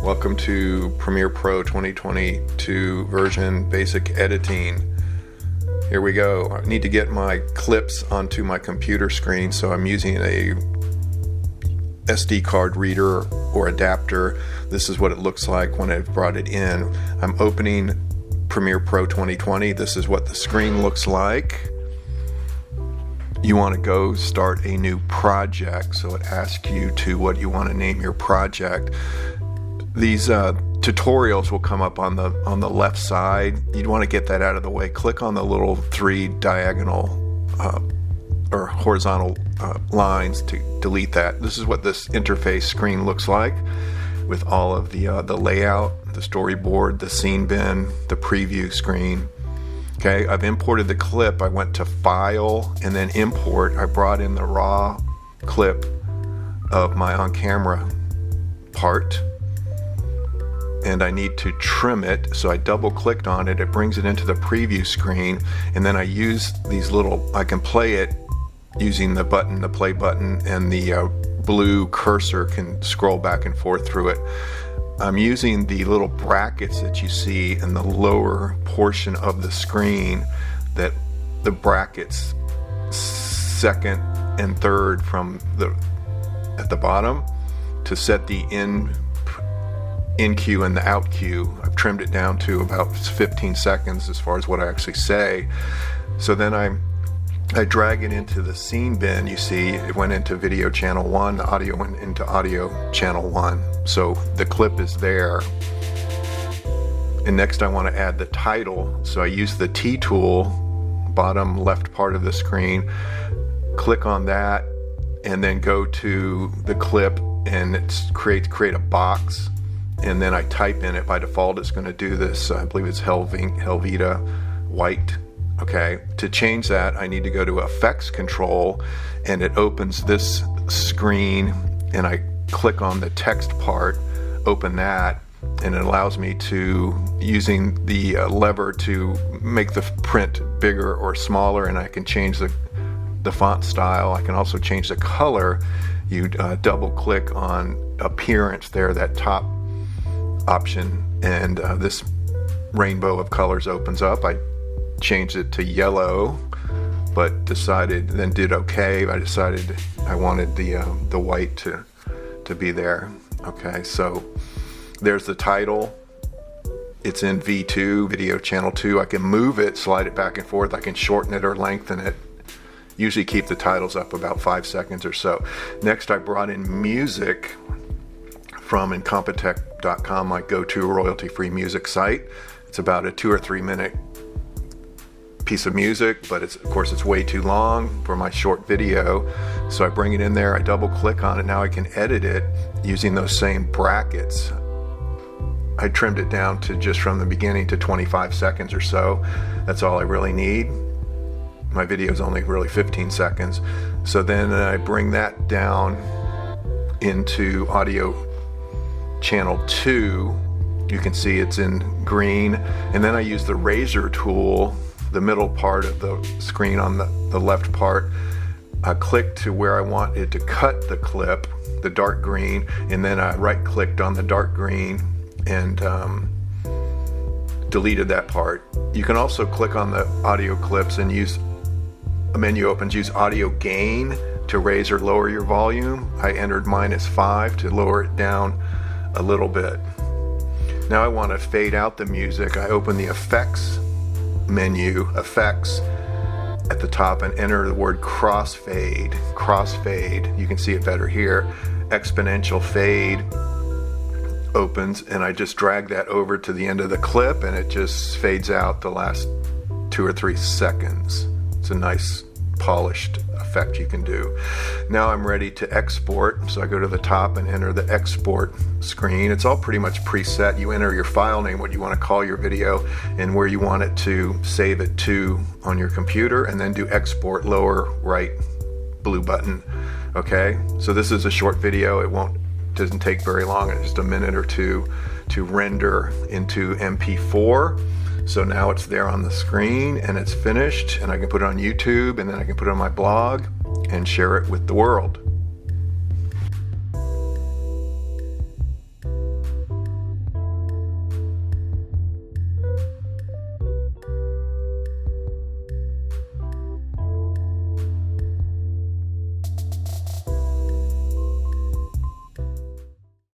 Welcome to Premiere Pro 2022 version basic editing. Here we go. I need to get my clips onto my computer screen, so I'm using a SD card reader or adapter. This is what it looks like when I've brought it in. I'm opening Premiere Pro 2020. This is what the screen looks like. You want to go start a new project, so it asks you to what you want to name your project. These tutorials will come up on the left side. You'd want to get that out of the way. Click on the little three diagonal or horizontal lines to delete that. This is what this interface screen looks like, with all of the layout, the storyboard, the scene bin, the preview screen. Okay, I've imported the clip. I went to File and then Import. I brought in the raw clip of my on-camera part, and I need to trim it, so I double-clicked on it. It brings it into the preview screen, and then I use these I can play it using the play button, and the blue cursor can scroll back and forth through it. I'm using the little brackets that you see in the lower portion of the screen, that the brackets second and third from at the bottom, to set the in cue and the out cue. I've trimmed it down to about 15 seconds as far as what I actually say. So then I drag it into the scene bin. You see it went into video channel 1, the audio went into audio channel 1. So the clip is there. And next I want to add the title. So I use the T tool, bottom left part of the screen, click on that, and then go to the clip, and it's create a box, and then I type in it. By default it's going to do this, I believe it's Helvetia white. Okay, to change that I need to go to Effects Control, and it opens this screen, and I click on the text part, open that, and it allows me to, using the lever, to make the print bigger or smaller, and I can change the font style. I can also change the color. You double click on Appearance there, that top option, and this rainbow of colors opens up. I changed it to yellow, but did okay. I decided I wanted the white to be there. Okay, so there's the title. It's in V2, video channel 2. I can move it, slide it back and forth. I can shorten it or lengthen it. Usually keep the titles up about 5 seconds or so. Next, I brought in music from Incompetech.com, my go-to royalty-free music site. It's about a 2 or 3 minute piece of music, but of course it's way too long for my short video. So I bring it in there, I double click on it. Now I can edit it using those same brackets. I trimmed it down to just from the beginning to 25 seconds or so. That's all I really need. My video is only really 15 seconds. So then I bring that down into audio channel 2. You can see it's in green, and then I use the razor tool, the middle part of the screen on the left part. I click to where I want it to cut the clip, the dark green, and then I right clicked on the dark green and deleted that part. You can also click on the audio clips and use a menu opens, use audio gain to raise or lower your volume. I entered -5 to lower it down a little bit. Now I want to fade out the music. I open the effects menu, effects at the top, and enter the word crossfade. Crossfade, you can see it better here. Exponential fade opens, and I just drag that over to the end of the clip, and it just fades out the last 2 or 3 seconds. It's a nice polished effect you can do. Now I'm ready to export, so I go to the top and enter the export screen. It's all pretty much preset. You enter your file name, what you want to call your video, and where you want it to save it to on your computer, and then do export, lower right blue button. Okay, so this is a short video. Doesn't take very long. It's just a minute or two to render into MP4. So now it's there on the screen and it's finished, and I can put it on YouTube, and then I can put it on my blog and share it with the world.